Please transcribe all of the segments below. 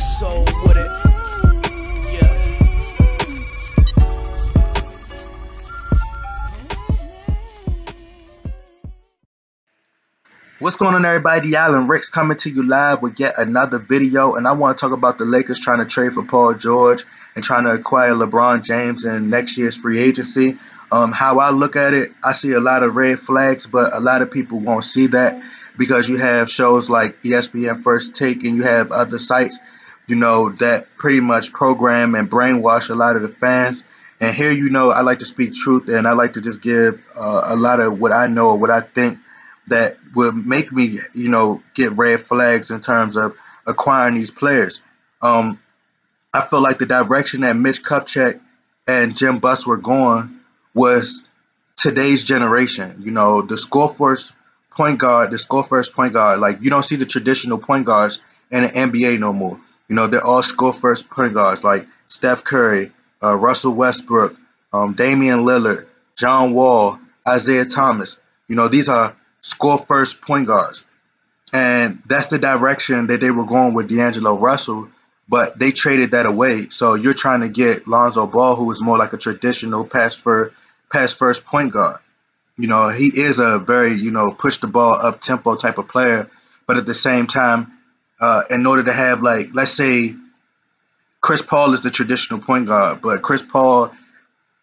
soul with it. Yeah. What's going on, everybody? The Island Ricks coming to you live with yet another video, and I want to talk about the Lakers trying to trade for Paul George and trying to acquire LeBron James in next year's free agency. How I look at it, I see a lot of red flags, but a lot of people won't see that because you have shows like ESPN First Take and you have other sites, that pretty much program and brainwash a lot of the fans. And here, I like to speak truth, and I like to just give a lot of what I know, what I think that would make me, get red flags in terms of acquiring these players. I feel like the direction that Mitch Kupchak and Jim Buss were going was today's generation. The score first point guard, like you don't see the traditional point guards in the NBA no more. They're all score first point guards like Steph Curry, Russell Westbrook, Damian Lillard, John Wall, Isaiah Thomas. These are score first point guards. And that's the direction that they were going with D'Angelo Russell, but they traded that away. So you're trying to get Lonzo Ball, who is more like a traditional pass first point guard. He is a very, push the ball up tempo type of player, but at the same time, in order to have, like, let's say Chris Paul is the traditional point guard, but Chris Paul,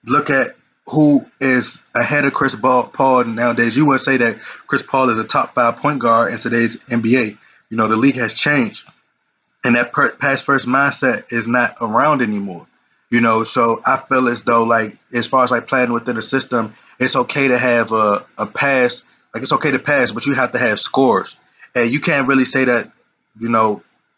look at who is ahead of Chris Paul nowadays. You would say that Chris Paul is a top 5 point guard in today's NBA. The league has changed, and that pass first mindset is not around anymore. So I feel as though, like, as far as like playing within the system, it's okay to have a pass. Like, it's okay to pass, but you have to have scores, and you can't really say that,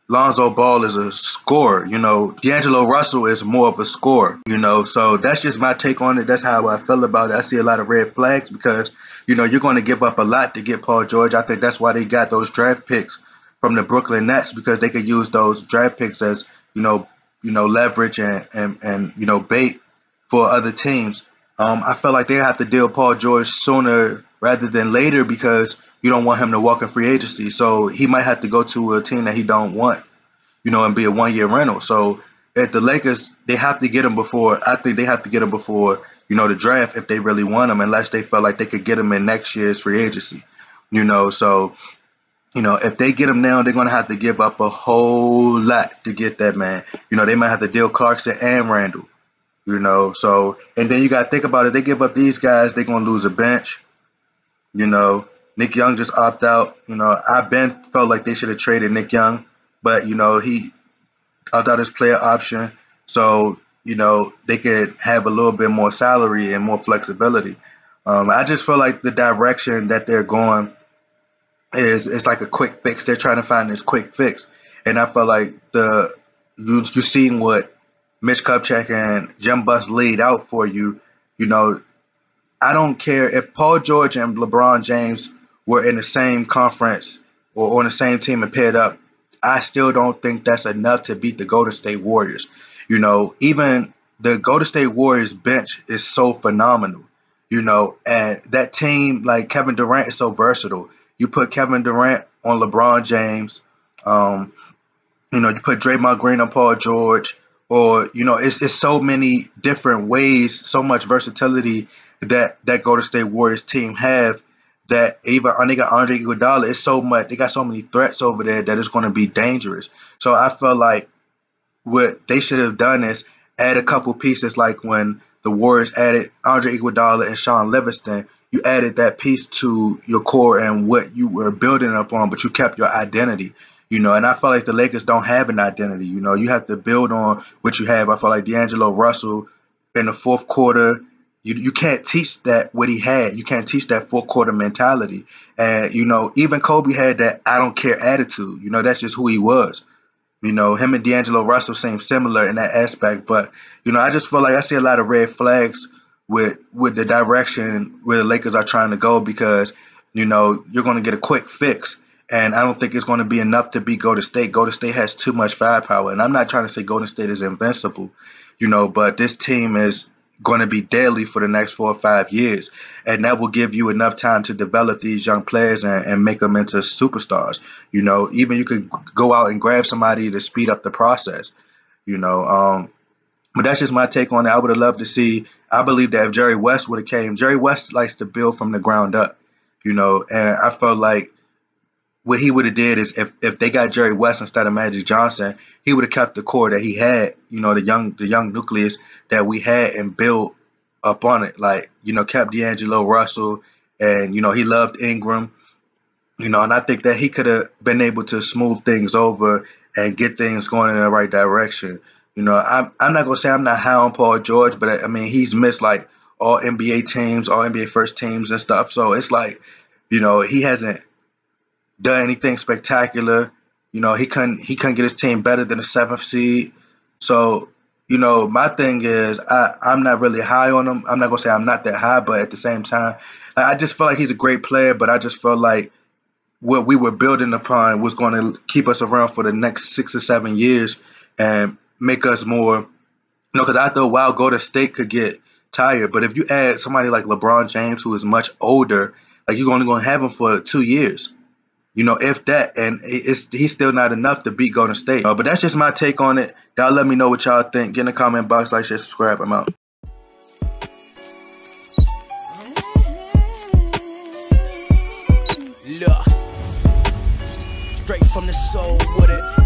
Lonzo Ball is a scorer. D'Angelo Russell is more of a scorer, so that's just my take on it. That's how I feel about it. I see a lot of red flags because, you're going to give up a lot to get Paul George. I think that's why they got those draft picks from the Brooklyn Nets, because they could use those draft picks as, leverage and bait for other teams. I feel like they have to deal Paul George sooner rather than later because you don't want him to walk in free agency. So he might have to go to a team that he don't want, and be a one-year rental. So at the Lakers, they have to get him before. I think they have to get him before, the draft if they really want him, unless they feel like they could get him in next year's free agency. So, if they get him now, they're going to have to give up a whole lot to get that man. They might have to deal Clarkson and Randall, So, and then you got to think about it. They give up these guys, they're going to lose a bench, Nick Young just opted out. I felt like they should have traded Nick Young, but, he opted out his player option. So, they could have a little bit more salary and more flexibility. I just feel like the direction that they're going is like a quick fix. They're trying to find this quick fix. And I feel like you're seeing what Mitch Kupchak and Jim Buss laid out for you. I don't care if Paul George and LeBron James were in the same conference or on the same team and paired up. I still don't think that's enough to beat the Golden State Warriors. Even the Golden State Warriors bench is so phenomenal, and that team, like Kevin Durant, is so versatile. You put Kevin Durant on LeBron James, you put Draymond Green on Paul George, or, it's so many different ways, so much versatility that Golden State Warriors team have, that even they got Andre Iguodala. It's so much. They got so many threats over there that it's going to be dangerous. So I feel like what they should have done is add a couple pieces, like when the Warriors added Andre Iguodala and Sean Livingston. You added that piece to your core and what you were building upon, but you kept your identity. And I feel like the Lakers don't have an identity. You have to build on what you have. I feel like D'Angelo Russell in the fourth quarter, you can't teach that what he had. You can't teach that fourth quarter mentality. And, even Kobe had that I don't care attitude. That's just who he was. Him and D'Angelo Russell seem similar in that aspect. But, I just feel like I see a lot of red flags with the direction where the Lakers are trying to go because, you're going to get a quick fix. And I don't think it's going to be enough to beat Golden State. Golden State has too much firepower. And I'm not trying to say Golden State is invincible, but this team is going to be deadly for the next 4 or 5 years, and that will give you enough time to develop these young players and make them into superstars. Even you could go out and grab somebody to speed up the process. You know, but that's just my take on it. I would have loved to see. I believe that if Jerry West would have came, Jerry West likes to build from the ground up. And I felt like what he would have did is if they got Jerry West instead of Magic Johnson, he would have kept the core that he had, the young nucleus that we had, and built up on it. Like, kept D'Angelo Russell, and he loved Ingram, and I think that he could have been able to smooth things over and get things going in the right direction. I'm not gonna say I'm not high on Paul George, but I mean he's missed like all NBA teams, all NBA first teams and stuff. So it's like, he hasn't done anything spectacular. He couldn't get his team better than the 7th seed. So, my thing is I'm not really high on him. I'm not gonna say I'm not that high, but at the same time, I just feel like he's a great player, but I just feel like what we were building upon was going to keep us around for the next 6 or 7 years and make us more, because after a while, Golden State could get tired. But if you add somebody like LeBron James, who is much older, like you're only going to have him for 2 years, if that, and he's still not enough to beat Golden State. But that's just my take on it. Y'all let me know what y'all think. Get in the comment box, like, share, subscribe. I'm out. Look, straight from the soul with it.